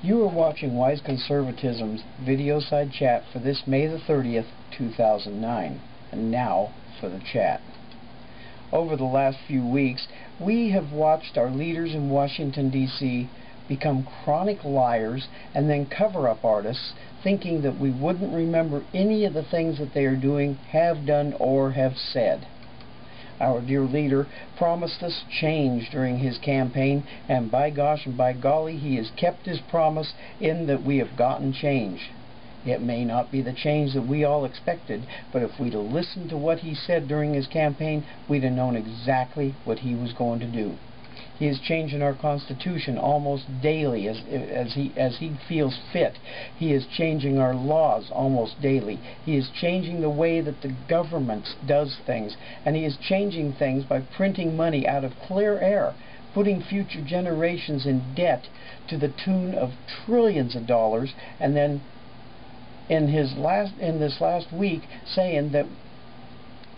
You are watching Wise Conservatism's video side chat for this May the 30th, 2009. And now for the chat. Over the last few weeks, we have watched our leaders in Washington, D.C. become chronic liars and then cover-up artists, thinking that we wouldn't remember any of the things that they are doing, have done, or have said. Our dear leader promised us change during his campaign, and by gosh and by golly, he has kept his promise in that we have gotten change. It may not be the change that we all expected, but if we'd have listened to what he said during his campaign, we'd have known exactly what he was going to do. He is changing our Constitution almost daily as he feels fit. He is changing our laws almost daily. He is changing the way that the government does things. And he is changing things by printing money out of clear air, putting future generations in debt to the tune of trillions of dollars, and then in this last week saying that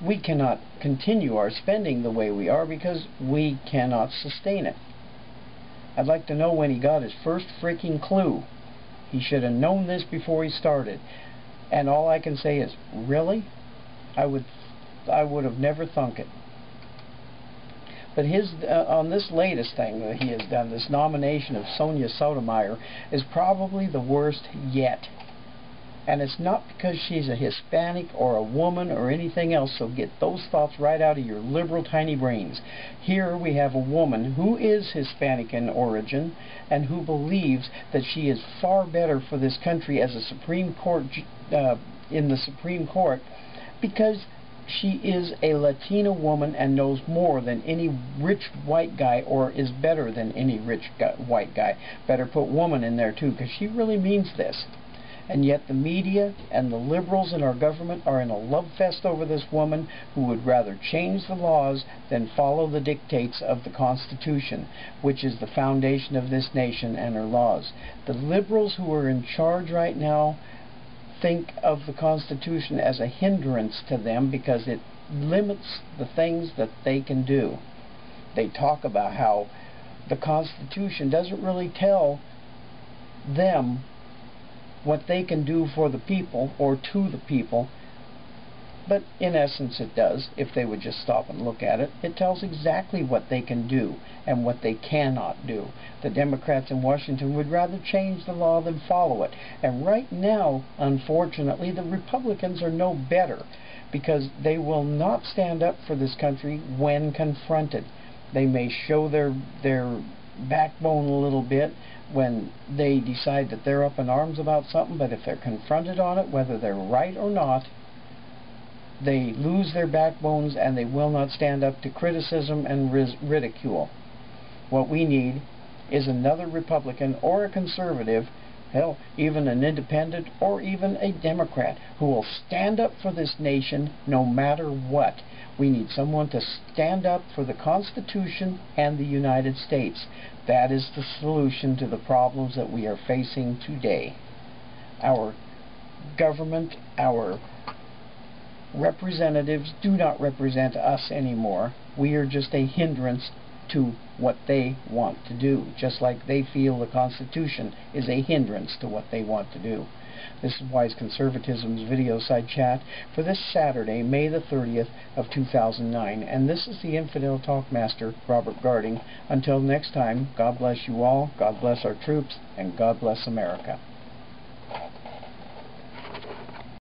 we cannot continue our spending the way we are because we cannot sustain it. I'd like to know when he got his first freaking clue. He should have known this before he started. And all I can say is, really? I would have never thunk it. But on this latest thing that he has done, this nomination of Sonia Sotomayor, is probably the worst yet. And it's not because she's a Hispanic or a woman or anything else, so get those thoughts right out of your liberal tiny brains. Here we have a woman who is Hispanic in origin and who believes that she is far better for this country as a Supreme Court, in the Supreme Court, because she is a Latina woman and knows more than any rich white guy, or is better than any rich white guy. Better put woman in there too, because she really means this. And yet the media and the liberals in our government are in a love fest over this woman who would rather change the laws than follow the dictates of the Constitution, which is the foundation of this nation and her laws. The liberals who are in charge right now think of the Constitution as a hindrance to them because it limits the things that they can do. They talk about how the Constitution doesn't really tell them what they can do for the people or to the people, but in essence it does. If they would just stop and look at it, it tells exactly what they can do and what they cannot do. The Democrats in Washington would rather change the law than follow it, and right now, unfortunately, the Republicans are no better, because they will not stand up for this country when confronted. They may show their backbone a little bit when they decide that they're up in arms about something, but if they're confronted on it, whether they're right or not, they lose their backbones and they will not stand up to criticism and ridicule. What we need is another Republican or a conservative, hell, even an independent or even a Democrat, who will stand up for this nation no matter what. We need someone to stand up for the Constitution and the United States. That is the solution to the problems that we are facing today. Our government, our representatives do not represent us anymore. We are just a hindrance to what they want to do, just like they feel the Constitution is a hindrance to what they want to do. This is Wise Conservatism's video side chat for this Saturday, May the 30th of 2009, and this is the Infidel Talkmaster, Robert Garding. Until next time, God bless you all, God bless our troops, and God bless America.